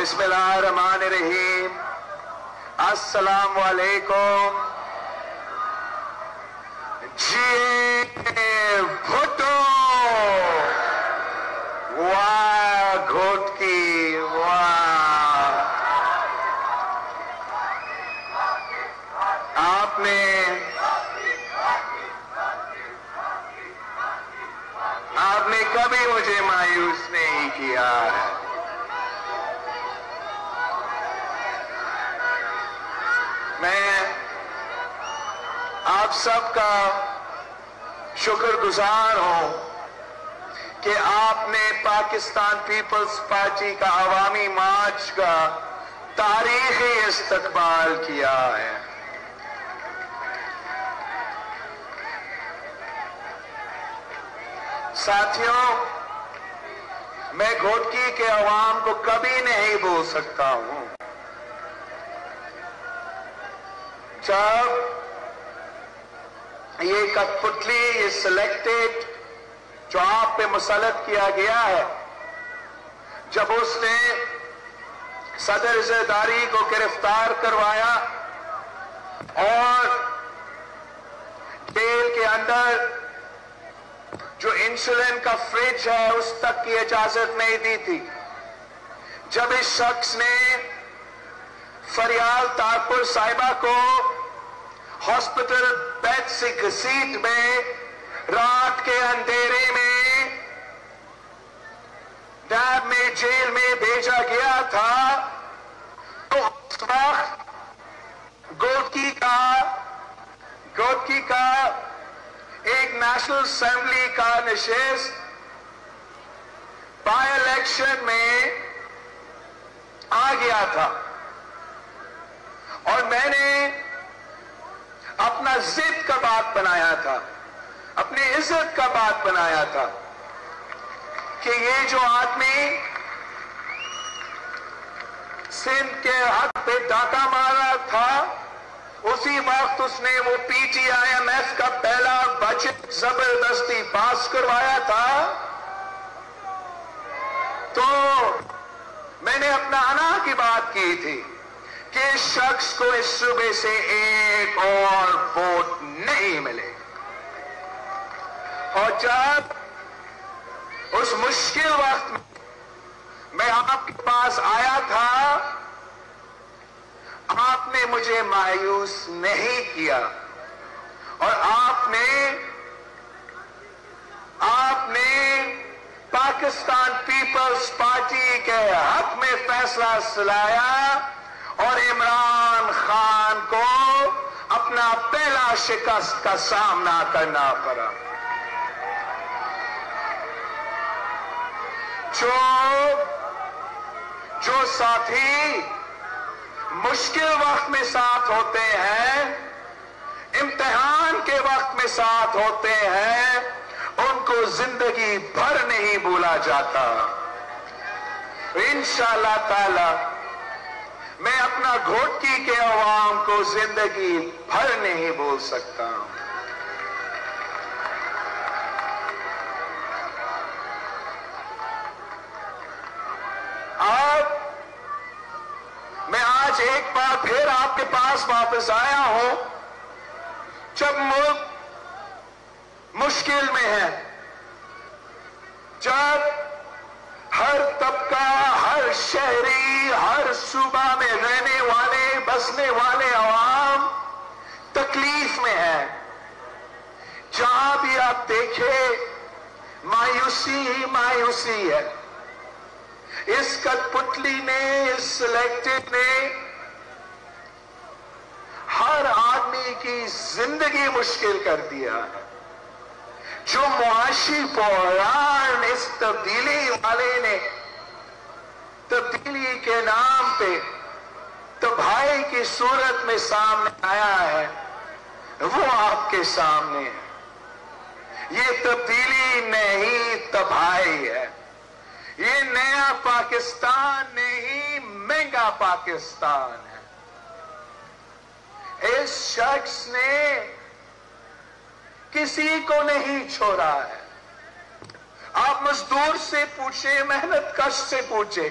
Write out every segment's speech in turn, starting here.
بسم اللہ الرحمن الرحیم. السلام علیکم. جی بھٹو واہ گھوٹکی واہ. آپ نے کبھی مجھے مایوس نہیں کیا ہے. میں آپ سب کا شکر گزار ہوں کہ آپ نے پاکستان پیپلز پارٹی کا عوامی مارچ کا تاریخی استقبال کیا ہے. ساتھیوں، میں گھوٹکی کے عوام کو کبھی نہیں بھول سکتا ہوں. جب یہ کٹپتلی یہ سلیکٹڈ جو آپ پہ مسلط کیا گیا ہے، جب اس نے صدر زرداری کو گرفتار کروایا اور جیل کے اندر جو انسولین کا فریج ہے اس تک کی اجازت نہیں دی تھی، جب اس شخص نے فریال تارپور صاحبہ کو ہاسپٹل بیڈ سے گھسیٹ میں رات کے اندھیرے میں ڈیب میں جیل میں بھیجا گیا تھا، تو اس وقت گھوٹکی کا ایک نیشنل اسمبلی کا نشست بائی الیکشن میں آ گیا تھا، اور میں نے اپنا ضد کا بات بنایا تھا، اپنی عزت کا بات بنایا تھا کہ یہ جو آدمی سندھ کے حق پہ ڈاکہ مارا تھا، اسی وقت اس نے وہ P T I M F کا پہلا بجٹ زبردستی پاس کروایا تھا. تو میں نے اپنا انا کی بات کی تھی کہ اس شخص کو اس صوبے سے ایک اور ووٹ نہیں ملے. اور جب اس مشکل وقت میں آپ کے پاس آیا تھا، آپ نے مجھے مایوس نہیں کیا، اور آپ نے پاکستان پیپلز پارٹی کے حق میں فیصلہ سنایا، اور عمران خان کو اپنا پہلا شکست کا سامنا کرنا پڑا. جو ساتھی مشکل وقت میں ساتھ ہوتے ہیں، امتحان کے وقت میں ساتھ ہوتے ہیں، ان کو زندگی بھر نہیں بھولا جاتا. انشاءاللہ تعالی میں اپنا گھوٹکی کے عوام کو زندگی بھر نہیں بھول سکتا. اب میں آج ایک بار پھر آپ کے پاس واپس آیا ہوں جب ملک مشکل میں ہے، جب ہر طبقہ، ہر شہری، ہر صوبہ میں رہنے والے، بسنے والے عوام تکلیف میں ہے. جہاں بھی آپ دیکھیں مایوسی ہی مایوسی ہے. اس کٹپتلی نے، اس سلیکٹڈ نے ہر آدمی کی زندگی مشکل کر دیا ہے. جو معاشی بحران اس تبدیلی والے نے تبدیلی کے نام پہ تباہی کی صورت میں سامنے آیا ہے، وہ آپ کے سامنے ہے. یہ تبدیلی نہیں، تباہی ہے. یہ نیا پاکستان نہیں، مہنگا پاکستان ہے. اس شخص نے کسی کو نہیں چھوڑا ہے. آپ مزدور سے پوچھیں، محنت کش سے پوچھیں،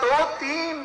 2-3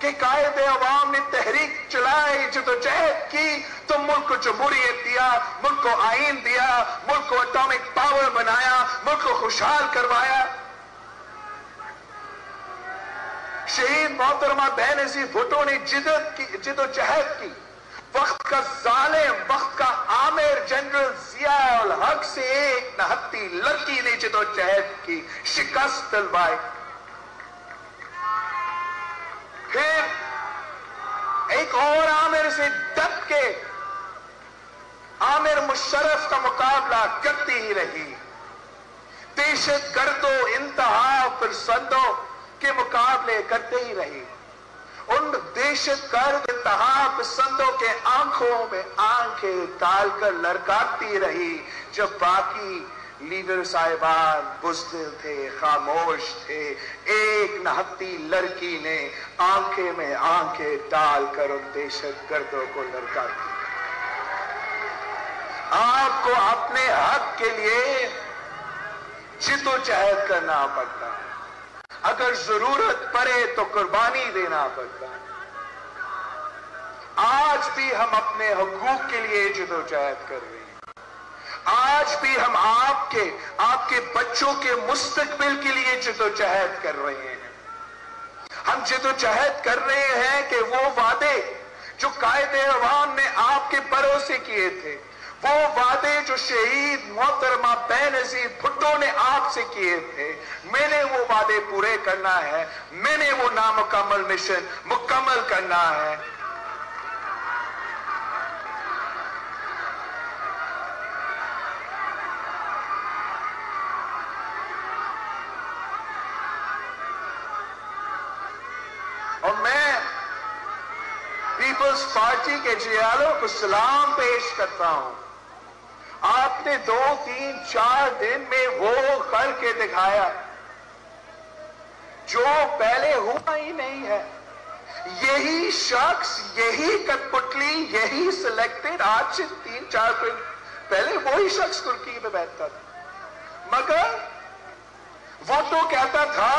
کہ قائد عوام نے تحریک چلائی، جدوجہد کی، تو ملک کو جمہوریت دیا، ملک کو آئین دیا، ملک کو اٹامک پاور بنایا، ملک کو خوشحال کروایا۔ شہید محترمہ بینظیر بھٹو نے جدوجہد کی، وقت کا ظالم، وقت کا عامر جنرل ضیاء الحق سے ایک نہتی لڑکی نے جدوجہد کی، شکست دلوائی۔ پھر ایک اور عامر سے ڈٹ کے عامر مشرف کا مقابلہ کرتی ہی رہی، دہشت گردوں انتہا پسندوں کے مقابلے کرتے ہی رہی، ان دہشت گرد انتہا پسندوں کے آنکھوں میں آنکھیں ڈال کر لڑکاتی رہی، جب باقی لیڈر صاحبان بزدل تھے، خاموش تھے۔ ایک نہتی لڑکی نے آنکھیں میں آنکھیں ڈال کر ان دہشت گردوں کو لڑکا دیا۔ آپ کو اپنے حق کے لیے جدوجہد کرنا پڑتا ہے، اگر ضرورت پڑے تو قربانی دینا پڑتا ہے۔ آج بھی ہم اپنے حقوق کے لیے جدوجہد کر رہے ہیں، آج بھی ہم آپ کے بچوں کے مستقبل کے لیے جدوجہد کر رہے ہیں۔ ہم جدوجہد کر رہے ہیں کہ وہ وعدے جو قائد عوام نے آپ کے بھروسے کیے تھے، وہ وعدے جو شہید محترمہ بینظیر بھٹو نے آپ سے کیے تھے، میں نے وہ وعدے پورے کرنا ہے، میں نے وہ نامکمل مشن مکمل کرنا ہے۔ اور میں پیپلز پارٹی کے جیالوں کو سلام پیش کرتا ہوں۔ آپ نے 2 3 4 دن میں وہ کر کے دکھایا جو پہلے ہوا ہی نہیں ہے۔ یہی شخص، یہی کٹ پتلی، یہی سلیکٹڈ آج سے 3 4 دن پہلے وہی شخص ترکی میں بیٹھتا تھا، مگر وہ تو کہتا تھا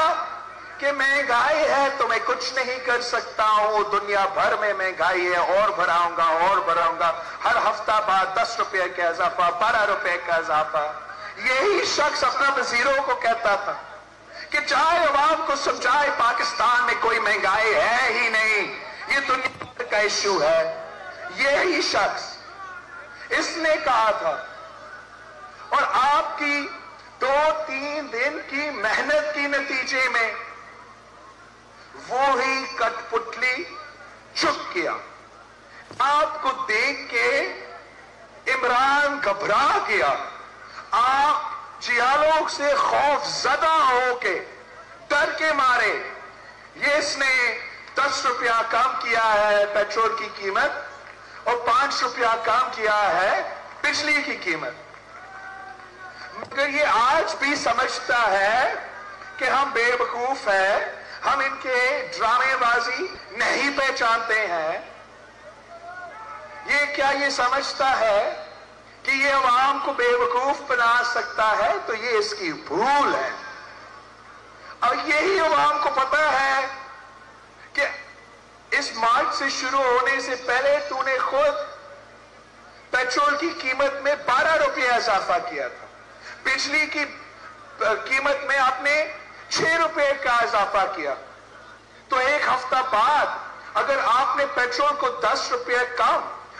کہ مہنگائی ہے تو میں کچھ نہیں کر سکتا ہوں، دنیا بھر میں مہنگائی ہے، اور بڑھاؤں گا، ہر ہفتہ بعد 10 روپے کا اضافہ، 12 روپے کا اضافہ۔ یہی شخص اپنا وزیروں کو کہتا تھا کہ چاہے عوام کو سمجھائے پاکستان میں کوئی مہنگائی ہے ہی نہیں، یہ دنیا بھر کا ایشو ہے۔ یہی شخص اس نے کہا تھا، اور آپ کی 2 3 دن کی محنت کے نتیجے میں وہی کٹ پتلی چپ کیا۔ آپ کو دیکھ کے عمران گھبرا گیا، آپ جیالوں سے خوف زدہ ہو کے ڈر کے مارے، یہ اس نے 10 روپیہ کم کیا ہے پیٹرول کی قیمت، اور 5 روپیہ کم کیا ہے بجلی کی قیمت، مگر یہ آج بھی سمجھتا ہے کہ ہم بے وقوف ہیں، ہم ان کے ڈرامے بازی نہیں پہچانتے ہیں۔ یہ سمجھتا ہے کہ یہ عوام کو بے وقوف بنا سکتا ہے، تو یہ اس کی بھول ہے۔ اور یہی عوام کو پتا ہے کہ اس مارچ سے شروع ہونے سے پہلے تو نے خود پیٹرول کی قیمت میں 12 روپے اضافہ کیا تھا، بجلی کی قیمت میں آپ نے 6 روپے کا اضافہ کیا، تو ایک ہفتہ بعد اگر آپ نے پیٹرول کو 10 روپے کم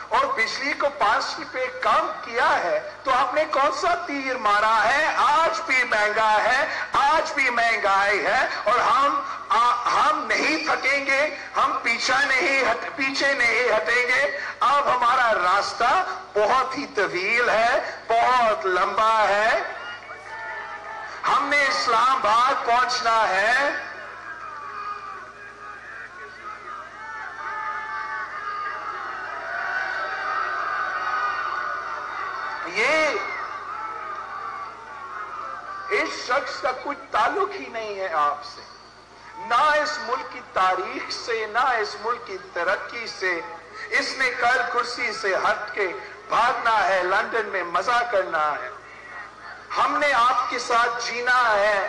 اور بجلی کو 5 روپے کم کیا ہے، تو آپ نے کون سا تیر مارا ہے؟ آج بھی مہنگا ہے، آج بھی مہنگائی ہے، اور ہم نہیں تھکیں گے، ہم پیچھے نہیں ہٹیں گے۔ اب ہمارا راستہ بہت ہی طویل ہے، بہت لمبا ہے، ہم نے اسلام آباد پہنچنا ہے۔ یہ اس شخص کا کوئی تعلق ہی نہیں ہے آپ سے، نہ اس ملک کی تاریخ سے، نہ اس ملک کی ترقی سے۔ اس نے کل کرسی سے ہٹ کے بھاگنا ہے، لندن میں مزہ کرنا ہے۔ ہم نے آپ کے ساتھ جینا ہے،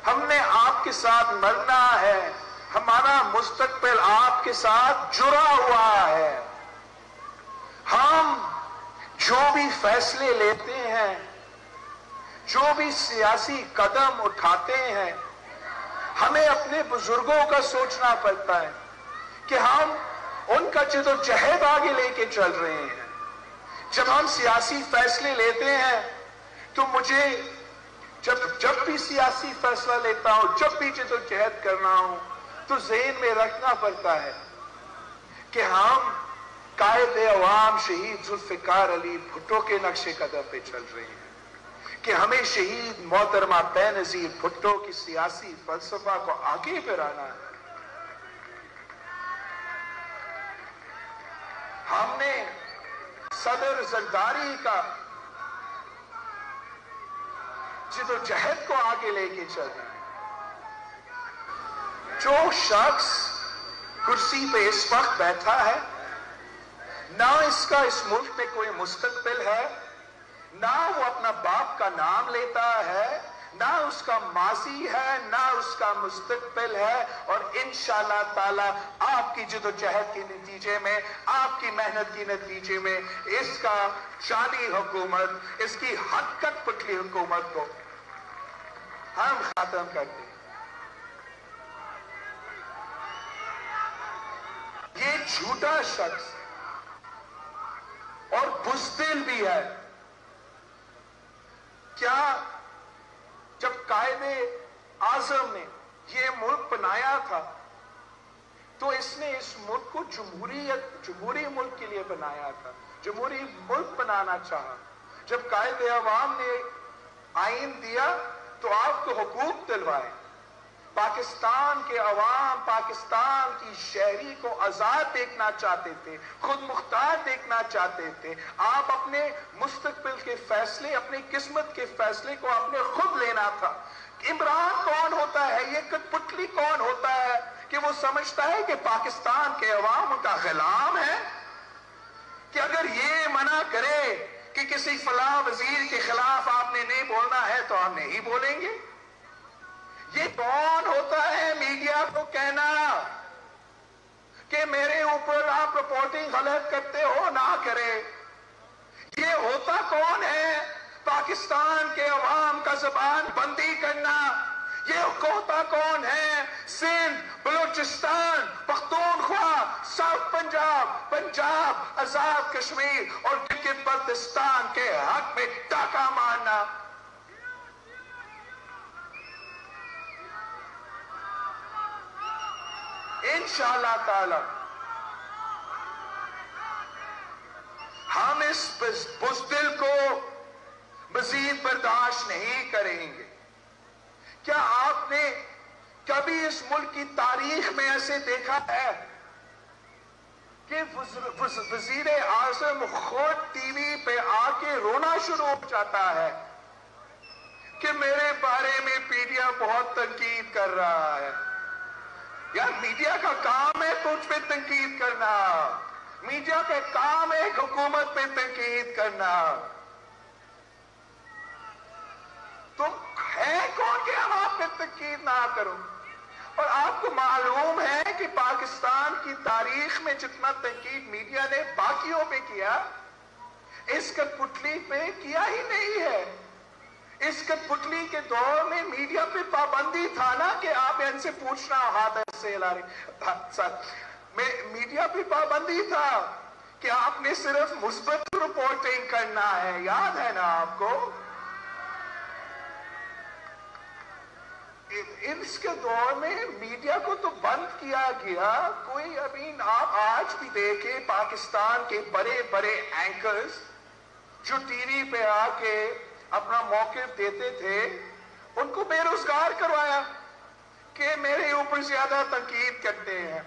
ہم نے آپ کے ساتھ مرنا ہے، ہمارا مستقبل آپ کے ساتھ جڑا ہوا ہے. ہم جو بھی فیصلے لیتے ہیں، جو بھی سیاسی قدم اٹھاتے ہیں، ہمیں اپنے بزرگوں کا سوچنا پڑتا ہے کہ ہم ان کا جدوجہد آگے لے کے چل رہے ہیں. جب ہم سیاسی فیصلے لیتے ہیں تو مجھے جب بھی سیاسی فیصلہ لیتا ہوں، جب بھی جدوجہد کرنا ہوں، تو ذہن میں رکھنا پڑتا ہے کہ ہم قائد عوام شہید ذوالفقار علی بھٹو کے نقش قدم پہ چل رہے ہیں، کہ ہمیں شہید محترمہ بے نظیر بھٹو کی سیاسی فلسفہ کو آگے بڑھانا ہے. ہم نے صدر زرداری کا جدوجہد کو آگے لے کے چل رہے ہیں. جو شخص کرسی پہ اس وقت بیٹھا ہے، نہ اس کا اس ملک میں کوئی مستقبل ہے، نہ وہ اپنا باپ کا نام لیتا ہے، نہ اس کا ماضی ہے، نہ اس کا مستقبل ہے. اور انشاءاللہ تعالی آپ کی جدوجہد کے نتیجے میں، آپ کی محنت کے نتیجے میں اس کا شالی حکومت، اس کی حد کٹ پٹلی حکومت کو ہم ختم کر دیں. یہ جھوٹا شخص اور بزدل بھی ہے. کیا جب قائد اعظم نے یہ ملک بنایا تھا تو اس نے اس ملک کو جمہوری ملک کے لیے بنایا تھا، جمہوری ملک بنانا چاہا. جب قائد عوام نے آئین دیا تو آپ کو حقوق دلوائے. پاکستان کے عوام پاکستان کی شہری کو آزاد دیکھنا چاہتے تھے، خود مختار دیکھنا چاہتے تھے. آپ اپنے مستقبل کے فیصلے، اپنی قسمت کے فیصلے کو آپ نے خود لینا تھا. عمران کون ہوتا ہے؟ یہ کٹپتلی کون ہوتا ہے کہ وہ سمجھتا ہے کہ پاکستان کے عوام ان کا غلام ہے، کہ اگر یہ منع کرے کہ کسی فلاں وزیر کے خلاف آپ نے نہیں بولنا ہے تو ہم نہیں بولیں گے. یہ کون ہوتا ہے میڈیا کو کہنا کہ میرے اوپر آپ رپورٹنگ غلط کرتے ہو، نہ کرے؟ یہ ہوتا کون ہے پاکستان کے عوام کا زبان بندی کرنا؟ یہ ہوتا کون ہے سندھ، بلوچستان، پختونخوا، ساؤتھ پنجاب، آزاد کشمیر اور گلگت بلتستان کے حق میں ڈاکہ مارنا؟ انشاءاللہ تعالی ہم اس بزدل کو مزید برداشت نہیں کریں گے. کیا آپ نے کبھی اس ملک کی تاریخ میں ایسے دیکھا ہے کہ وزیر اعظم خود ٹی وی پہ آ کے رونا شروع ہو جاتا ہے کہ میرے بارے میں میڈیا بہت تنقید کر رہا ہے؟ یار میڈیا کا کام ہے تجھ پہ تنقید کرنا، میڈیا کا کام ہے حکومت پہ تنقید کرنا. تم ہے کون کہ ہم آپ پہ تنقید نہ کرو؟ اور آپ کو معلوم ہے کہ پاکستان کی تاریخ میں جتنا تنقید میڈیا نے باقیوں پہ کیا، اس کٹپتلی پہ کیا ہی نہیں ہے. اس کٹپتلی کے دور میں میڈیا پہ پابندی تھا نا کہ آپ ان سے پوچھنا، ہاتھ ایسے ہلا رہے، میڈیا پہ پابندی تھا کہ آپ نے صرف مثبت رپورٹنگ کرنا ہے. یاد ہے نا آپ کو؟ اس کے دور میں میڈیا کو تو بند کیا گیا. کوئی ابھی آپ آج بھی دیکھیں پاکستان کے بڑے بڑے اینکرز جو ٹی وی پہ آ کے اپنا موقف دیتے تھے، ان کو بے روزگار کروایا کہ میرے اوپر زیادہ تنقید کرتے ہیں.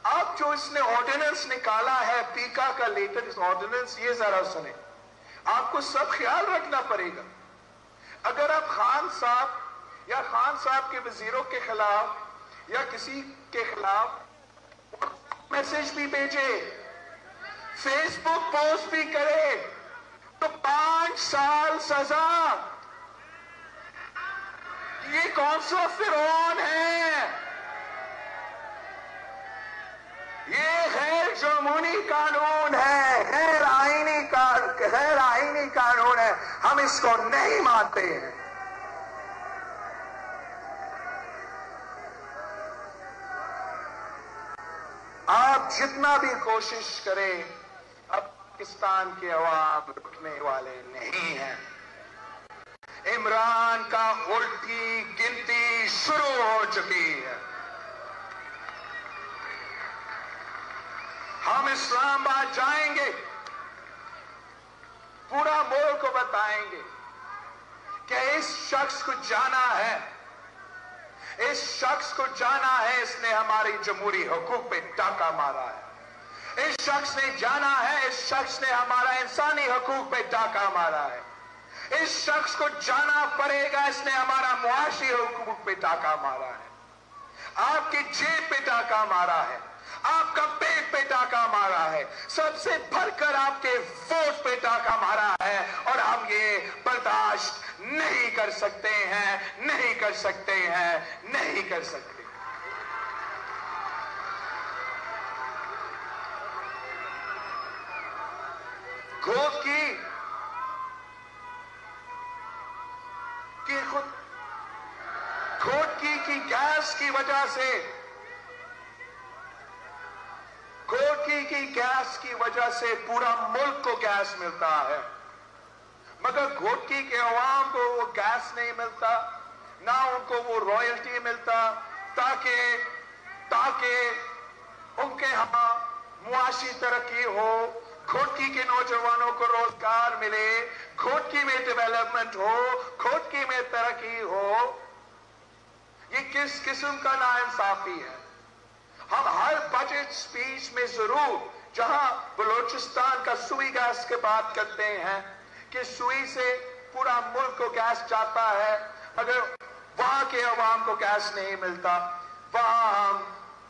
اب جو اس نے آرڈیننس نکالا ہے، پیکا کا لیٹسٹ آرڈیننس، یہ ذرا سنیں. آپ کو سب خیال رکھنا پڑے گا. اگر آپ خان صاحب یا خان صاحب کے وزیروں کے خلاف یا کسی کے خلاف میسج بھی بھیجے، فیس بک پوسٹ بھی کرے، تو 5 سال سزا. یہ کون سا فرعون ہے یہ غیر جمہوری قانون ہے، غیر آئینی قانون ہے، ہم اس کو نہیں مانتے ہیں۔ آپ جتنا بھی کوشش کریں، اب پاکستان کے عوام رکنے والے نہیں ہیں۔ عمران کا الٹی گنتی شروع ہو چکی ہے۔ ہم اسلام آباد جائیں گے، پورا ملک کو بتائیں گے کہ اس شخص کو جانا ہے، اس شخص کو جانا ہے، اس نے ہماری جمہوری حقوق پہ ڈاکہ مارا ہے، اس شخص نے جانا ہے، اس شخص نے ہمارا انسانی حقوق پہ ڈاکہ مارا ہے، اس شخص کو جانا پڑے گا، اس نے ہمارا معاشی حقوق پہ ڈاکہ مارا ہے، آپ کی جیب پہ ڈاکہ مارا ہے، آپ کا پیٹ پہ ڈاکہ مارا ہے، سب سے بڑھ کر آپ کے ووٹ پہ ڈاکہ مارا ہے، اور ہم یہ برداشت نہیں کر سکتے ہیں، نہیں کر سکتے ہیں، نہیں کر سکتے۔ گھوٹکی کی گیس کی وجہ سے، گھوٹکی کی گیس کی وجہ سے پورا ملک کو گیس ملتا ہے، مگر گھوٹکی کے عوام کو وہ گیس نہیں ملتا، نہ ان کو وہ رائلٹی ملتا تاکہ ان کے ہاں معاشی ترقی ہو، گھوٹکی کے نوجوانوں کو روزگار ملے، گھوٹکی میں ڈیولپمنٹ ہو، گھوٹکی میں ترقی ہو۔ یہ کس قسم کا ناانصافی ہے؟ ہم ہر بجٹ سپیچ میں ضرور، جہاں بلوچستان کا سوئی گیس کی بات کرتے ہیں کہ سوئی سے پورا ملک کو گیس جاتا ہے، اگر وہاں کے عوام کو گیس نہیں ملتا، وہاں ہم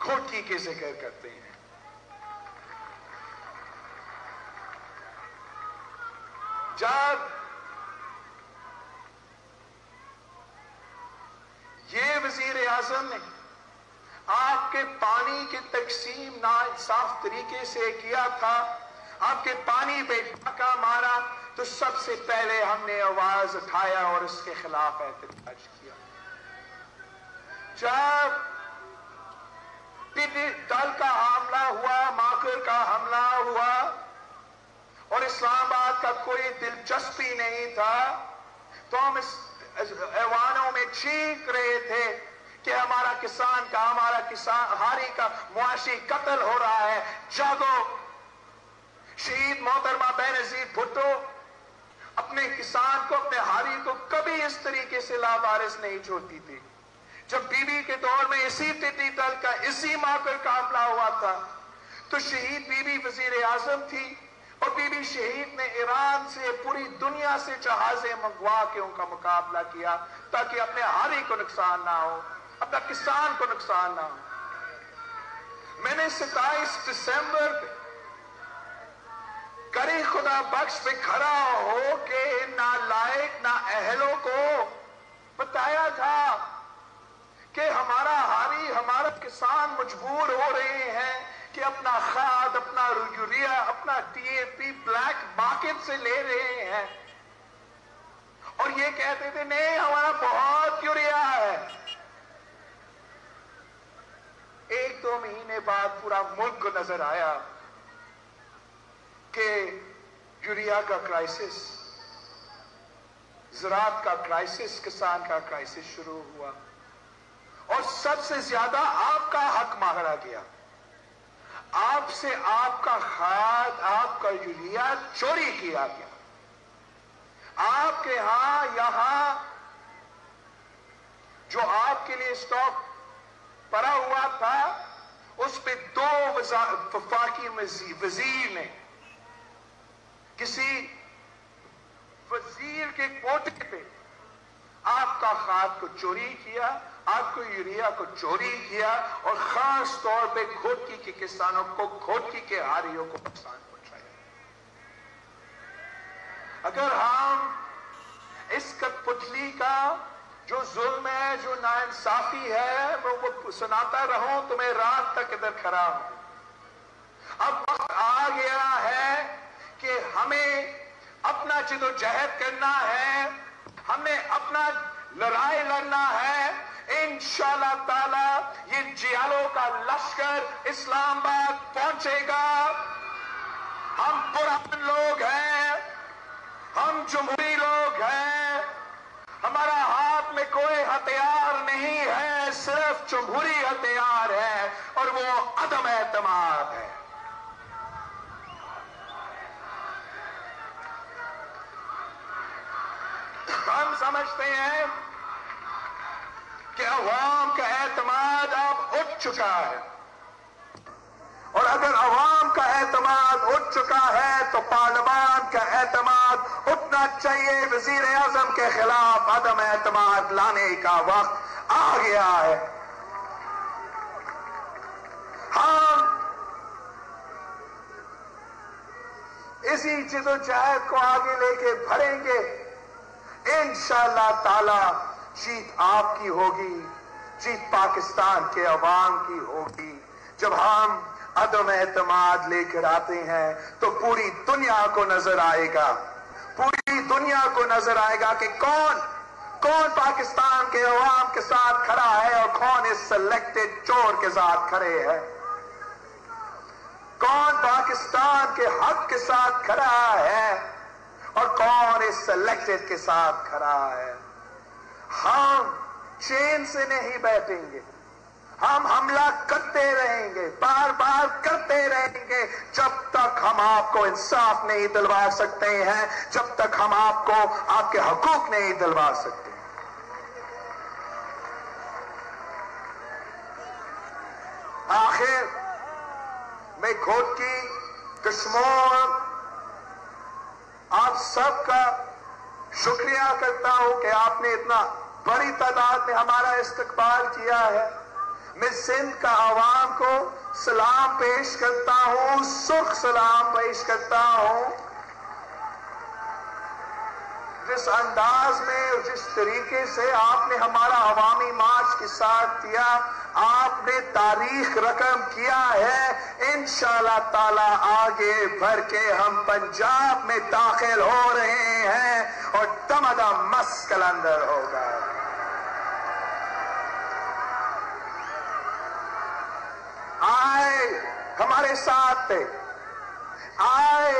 گھوٹکی کے ذکر کرتے ہیں۔ جب یہ وزیر اعظم نے آپ کے پانی کی تقسیم ناانصاف طریقے سے کیا تھا، آپ کے پانی پہ ڈاکہ مارا، تو سب سے پہلے ہم نے آواز اٹھایا اور اس کے خلاف احتجاج کیا۔ جب دل کا حملہ ہوا، ماکر کا حملہ ہوا، اور اسلام آباد کا کوئی دلچسپی نہیں تھا، تو ہم اس ایوانوں میں چیخ رہے تھے کہ ہمارا کسان ہاری کا معاشی قتل ہو رہا ہے، جاگو۔ شہید محترمہ بینظیر بھٹو اپنے کسان کو، اپنے ہاری کو کبھی اس طریقے سے لاوارث نہیں چھوڑتی تھی۔ جب بی بی کے دور میں اسی ٹٹی دل کا، اسی ماکر کا حملہ ہوا تھا، تو شہید بی بی وزیر اعظم تھی، اور بی بی شہید نے ایران سے، پوری دنیا سے جہازیں منگوا کے ان کا مقابلہ کیا تاکہ اپنے ہاری کو نقصان نہ ہو، اپنا کسان کو نقصان نہ ہو۔ میں نے 27 دسمبر پہ کرے خدا بخش پہ کھڑا ہو کے نالائق نااہلوں کو بتایا تھا کہ ہمارا ہاری، ہمارا کسان مجبور ہو رہے ہیں کہ اپنا کھاد، اپنا یوریا، اپنا T A P black market سے لے رہے ہیں، اور یہ کہتے تھے نہیں ہمارا بہت یوریا ہے۔ 1-2 مہینے بعد پورا ملک کو نظر آیا کہ یوریا کا کرائسس، زراعت کا کرائسس، کسان کا کرائسس شروع ہوا، اور سب سے زیادہ آپ کا حق مانگا گیا۔ آپ سے آپ کا کھاد، آپ کا یوریا چوری کیا گیا۔ آپ کے ہاں یہاں جو آپ کے لیے اسٹاک پڑا ہوا تھا، اس پہ 2 وفاقی وزیر نے کسی وزیر کے کوٹے پہ آپ کا کھاد کو چوری کیا، آپ کو یوریا کو چوری کیا، اور خاص طور پہ گھوٹکی کے کسانوں کو، گھوٹکی کے ہاریوں کو نقصان پہنچایا۔ اگر ہم اس کٹ پتلی کا جو ظلم ہے، جو ناانصافی ہے، وہ سناتا رہوں تو میں رات تک ادھر کھڑا ہوں، اب وقت آ گیا ہے کہ ہمیں اپنا جدوجہد کرنا ہے، ہمیں اپنا لڑائی لڑنا ہے۔ انشاءاللہ تعالی یہ جیالوں کا لشکر اسلام آباد پہنچے گا۔ ہم پرانے لوگ ہیں، ہم جمہوری لوگ ہیں، ہمارا ہاتھ میں کوئی ہتھیار نہیں ہے، صرف جمہوری ہتھیار ہے اور وہ عدم اعتماد ہے۔ ہم سمجھتے ہیں کہ عوام کا اعتماد اب اٹھ چکا ہے، اور اگر عوام کا اعتماد اٹھ چکا ہے تو پارلیمان کا اعتماد اٹھنا چاہیے۔ وزیر اعظم کے خلاف عدم اعتماد لانے کا وقت آ گیا ہے۔ ہم اسی جدوجہد کو آگے لے کے بڑھیں گے۔ انشاءاللہ تعالی جیت آپ کی ہوگی، جیت پاکستان کے عوام کی ہوگی۔ جب ہم عدم اعتماد لے کر آتے ہیں تو پوری دنیا کو نظر آئے گا، پوری دنیا کو نظر آئے گا کہ کون پاکستان کے عوام کے ساتھ کھڑا ہے اور کون اس سلیکٹڈ چور کے ساتھ کھڑے ہیں، کون پاکستان کے حق کے ساتھ کھڑا ہے اور کون اس سلیکٹڈ کے ساتھ کھڑا ہے۔ ہم چین سے نہیں بیٹھیں گے، ہم حملہ کرتے رہیں گے، بار بار کرتے رہیں گے، جب تک ہم آپ کو انصاف نہیں دلوا سکتے ہیں، جب تک ہم آپ کو آپ کے حقوق نہیں دلوا سکتے۔ آخر میں کھوٹ کی کشمور آپ سب کا شکریہ کرتا ہوں کہ آپ نے اتنا بڑی تعداد میں ہمارا استقبال کیا ہے۔ میں سندھ کا عوام کو سلام پیش کرتا ہوں، سخ سلام پیش کرتا ہوں۔ جس انداز میں اور جس طریقے سے آپ نے ہمارا عوامی مارچ کے ساتھ دیا، آپ نے تاریخ رقم کیا ہے۔ انشاءاللہ تعالی آگے بڑھ کے ہم پنجاب میں داخل ہو رہے ہیں اور دمدم مس کلندر ہوگا۔ آئے ہمارے ساتھ تھے، آئے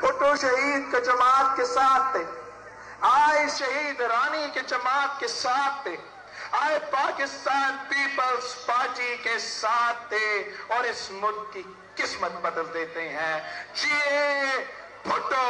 بھٹو شہید کے جماعت کے ساتھ تھے، آئے شہید رانی کے جماعت کے ساتھ تھے، آئے پاکستان پیپلز پارٹی کے ساتھ تھے اور اس ملک کی قسمت بدل دیتے ہیں۔ جیے بھٹو